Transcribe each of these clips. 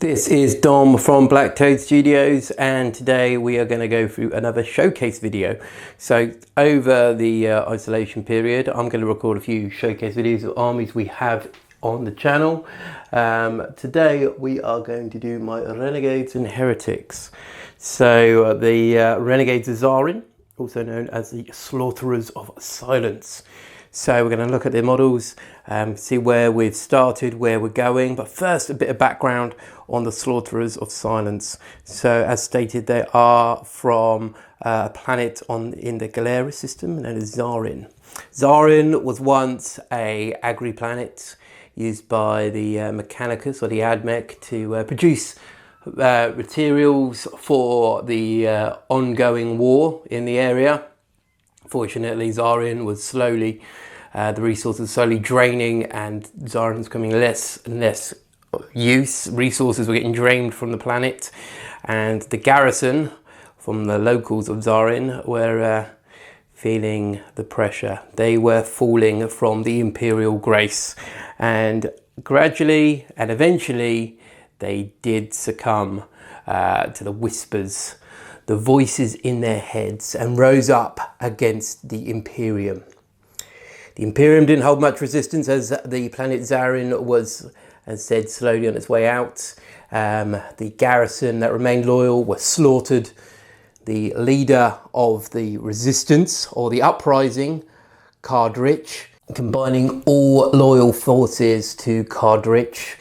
This is Dom from BlackToad Studios, and today we are going to go through another showcase video. So over the isolation period, I'm going to record a few showcase videos of armies we have on the channel. Today we are going to do my Renegades and Heretics. So the Renegades are Zarin, also known as the Sorcerers of Silence. So we're going to look at their models, see where we've started, where we're going. But first, a bit of background on the Sorcerers of Silence. So as stated, they are from a planet in the Galera system known as Zarin. Zarin was once a agri-planet used by the Mechanicus or the Admech to produce materials for the ongoing war in the area. Fortunately, Zarin was the resources slowly draining, and Zarin was becoming less and less use. Resources were getting drained from the planet, and the garrison from the locals of Zarin were feeling the pressure. They were falling from the Imperial grace, and gradually and eventually they did succumb to the whispers, the voices in their heads, and rose up against the Imperium. The Imperium didn't hold much resistance, as the planet Zarin was, as said, slowly on its way out. The garrison that remained loyal were slaughtered. The leader of the resistance, or the uprising, Cardrich, combining all loyal forces to Cardrich,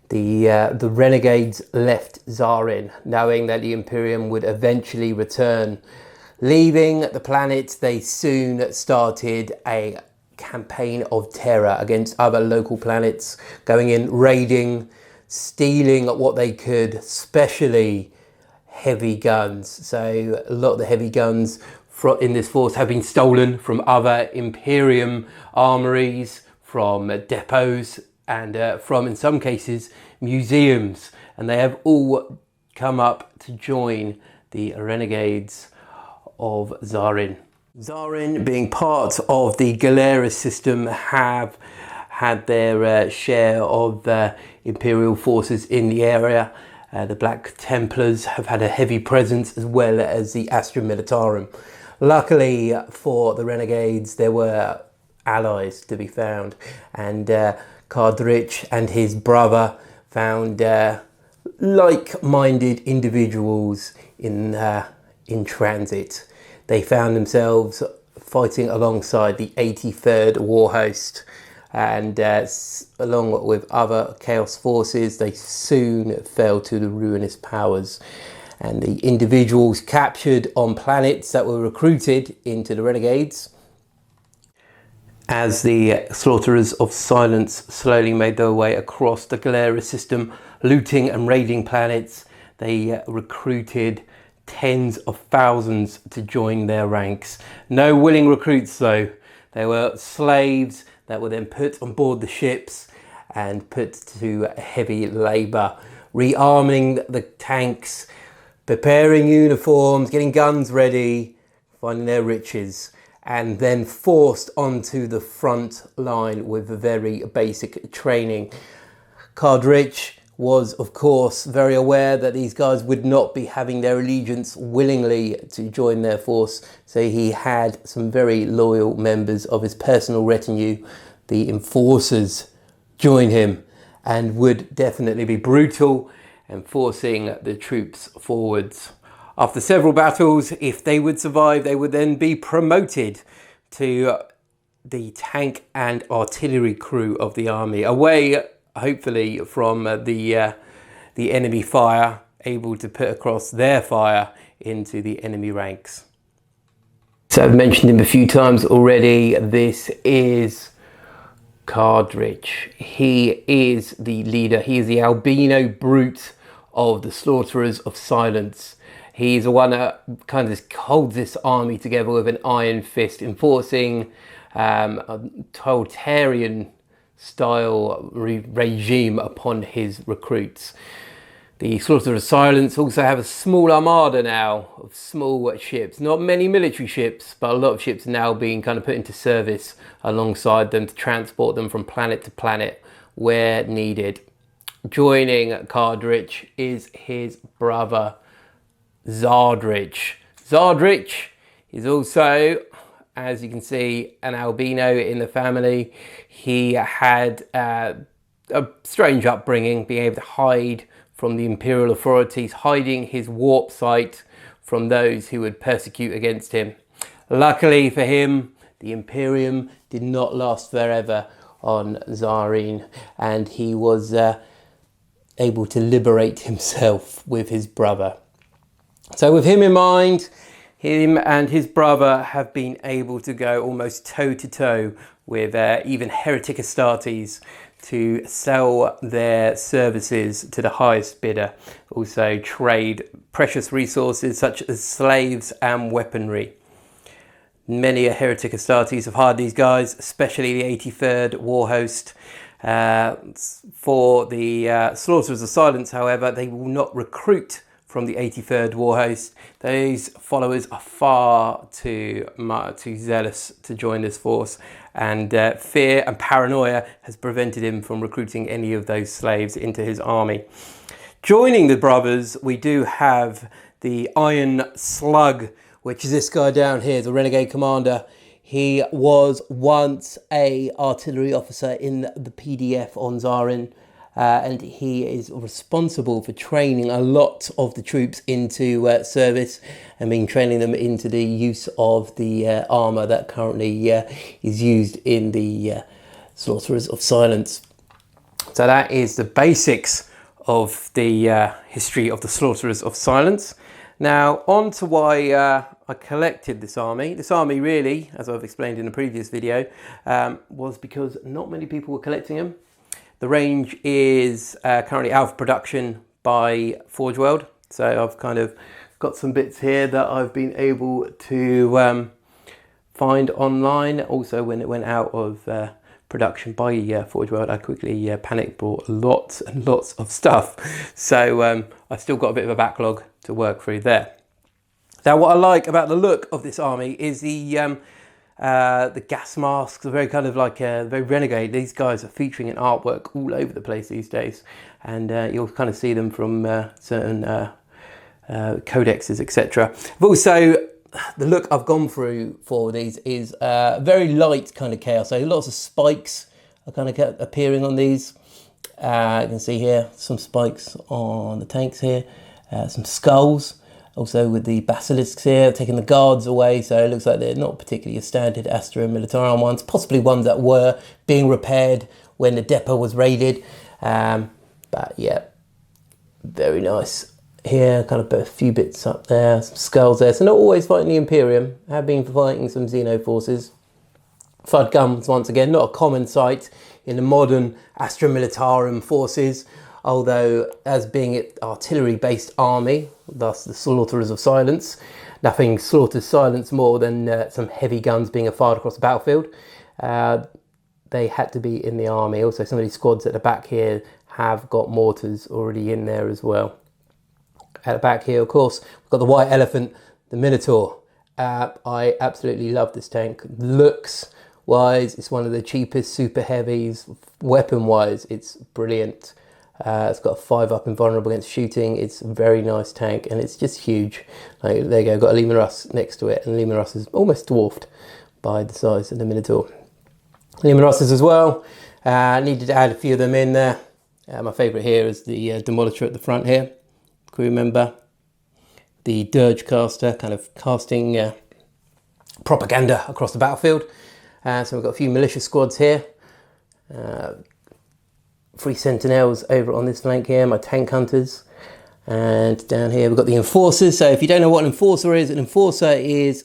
the renegades left Zarin, knowing that the Imperium would eventually return. Leaving the planet, they soon started a campaign of terror against other local planets, going in, raiding, stealing what they could, especially heavy guns. So a lot of the heavy guns in this force have been stolen from other Imperium armories, from depots, and from, in some cases, museums, and they have all come up to join the Renegades of Zarin. Zarin, being part of the Galera system, have had their share of Imperial forces in the area. The Black Templars have had a heavy presence, as well as the Astra Militarum. Luckily for the Renegades, there were allies to be found, and Cardrich and his brother found like-minded individuals in transit. They found themselves fighting alongside the 83rd War Host, and along with other Chaos forces, they soon fell to the ruinous powers. And the individuals captured on planets that were recruited into the Renegades. As the Sorcerers of Silence slowly made their way across the Galera system, looting and raiding planets, they recruited tens of thousands to join their ranks. No willing recruits though. They were slaves that were then put on board the ships and put to heavy labour, rearming the tanks, preparing uniforms, getting guns ready, finding their riches, and then forced onto the front line with very basic training. Cardrich was, of course, very aware that these guys would not be having their allegiance willingly to join their force, so he had some very loyal members of his personal retinue, the Enforcers, join him, and would definitely be brutal and forcing the troops forwards. After several battles, if they would survive, they would then be promoted to the tank and artillery crew of the army, away hopefully from the enemy fire, able to put across their fire into the enemy ranks. So I've mentioned him a few times already. This is Cardrich. He is the leader. He is the albino brute of the Sorcerers of Silence. He's the one that kind of holds this army together with an iron fist, enforcing a totalitarian style regime upon his recruits. The Sorcerers of Silence also have a small armada now of small ships. Not many military ships, but a lot of ships now being kind of put into service alongside them to transport them from planet to planet where needed. joining Cardrich is his brother Zardrich. Zardrich is also, as you can see, an albino in the family. He had a strange upbringing, being able to hide from the imperial authorities, hiding his warp site from those who would persecute against him. Luckily for him, the Imperium did not last forever on Zareen, and he was able to liberate himself with his brother. So with him in mind, him and his brother have been able to go almost toe-to-toe with even Heretic Astartes to sell their services to the highest bidder. Also trade precious resources such as slaves and weaponry. Many a Heretic Astartes have hired these guys, especially the 83rd War Host. For the Sorcerers of Silence, however, they will not recruit from the 83rd War Host. Those followers are far too zealous to join this force, and fear and paranoia has prevented him from recruiting any of those slaves into his army. Joining the brothers, we do have the Iron Slug, which is this guy down here, the Renegade Commander. He was once a artillery officer in the PDF on Zarin, and he is responsible for training a lot of the troops into service and been training them into the use of the armour that currently is used in the Sorcerers of Silence. So that is the basics of the history of the Sorcerers of Silence. Now, on to why I collected this army. This army really, as I've explained in a previous video, was because not many people were collecting them. The range is currently out of production by Forge World. So I've kind of got some bits here that I've been able to find online. Also, when it went out of production by Forge World, I quickly panic bought lots and lots of stuff. So I've still got a bit of a backlog to work through there. Now, what I like about the look of this army is the gas masks are very kind of like very Renegade. These guys are featuring in artwork all over the place these days, and you'll kind of see them from certain codexes, etc. But also, the look I've gone through for these is very light kind of chaos. So lots of spikes are kind of appearing on these. You can see here some spikes on the tanks here, some skulls. Also with the basilisks here, taking the guards away, so it looks like they're not particularly your standard Astra Militarum ones, possibly ones that were being repaired when the depot was raided. But yeah, very nice. Here, kind of a few bits up there, some skulls there. So not always fighting the Imperium, have been fighting some Xeno forces. Fud guns, once again, not a common sight in the modern Astra Militarum forces. Although, as being an artillery-based army, thus the Sorcerers of Silence, nothing slaughters silence more than some heavy guns being fired across the battlefield. They had to be in the army. Also, some of these squads at the back here have got mortars already in there as well. At the back here, of course, we've got the White Elephant, the Minotaur. I absolutely love this tank. Looks-wise, it's one of the cheapest super heavies. Weapon-wise, it's brilliant. It's got a 5-up invulnerable against shooting. It's a very nice tank, and it's just huge. Like, there you go, got a Lima Russ next to it, and Lima Russ is almost dwarfed by the size of the Minotaur. Lima Russes as well. Needed to add a few of them in there. My favourite here is the Demolisher at the front here. Crew member. The Dirge caster, kind of casting propaganda across the battlefield. So we've got a few militia squads here. 3 Sentinels over on this flank here, my tank hunters. And down here we've got the Enforcers. So if you don't know what an Enforcer is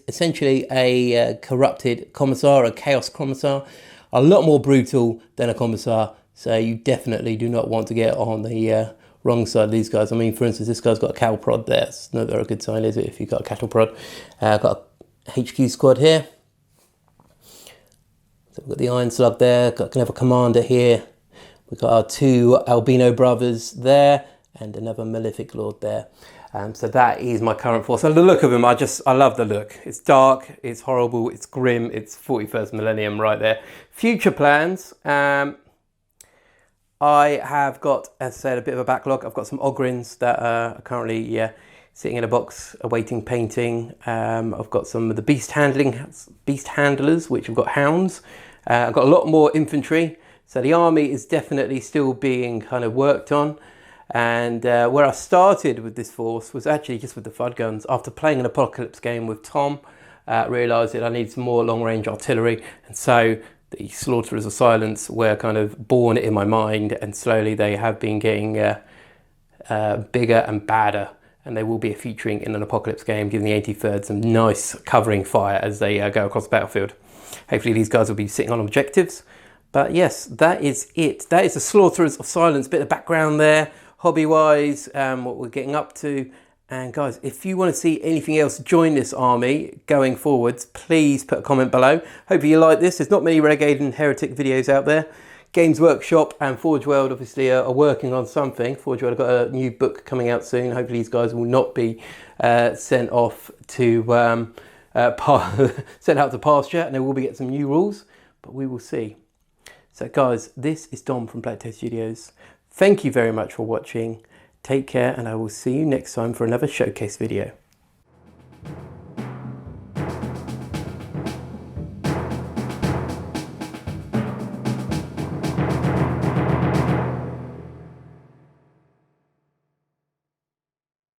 essentially a corrupted Commissar, a Chaos Commissar. A lot more brutal than a Commissar. So you definitely do not want to get on the wrong side of these guys. I mean, for instance, this guy's got a cattle prod there. It's not very good sign, is it, if you've got a cattle prod. Got a HQ squad here. So we've got the Iron Slug there. Got another commander here. We've got our 2 albino brothers there and another Malefic Lord there. So that is my current force. So the look of them, I love the look. It's dark, it's horrible, it's grim, it's 41st millennium right there. Future plans, I have got, as I said, a bit of a backlog. I've got some Ogryns that are currently sitting in a box awaiting painting. I've got some of the beast handlers, which have got hounds. I've got a lot more infantry. So the army is definitely still being kind of worked on. And where I started with this force was actually just with the FUD guns. After playing an Apocalypse game with Tom, realised that I needed some more long-range artillery. And so the Sorcerers of Silence were kind of born in my mind, and slowly they have been getting bigger and badder. And they will be featuring in an Apocalypse game, giving the 83rd some nice covering fire as they go across the battlefield. Hopefully these guys will be sitting on objectives. But yes, that is it. That is the Sorcerers of Silence. Bit of background there, hobby-wise, what we're getting up to. And guys, if you want to see anything else join this army going forwards, please put a comment below. Hopefully you like this. There's not many Renegade and Heretic videos out there. Games Workshop and Forge World obviously are working on something. Forge World have got a new book coming out soon. Hopefully these guys will not be sent off to sent out to pasture, and they will be getting some new rules, but we will see. So guys, this is Dom from BlackToad Studios. Thank you very much for watching. Take care, and I will see you next time for another showcase video.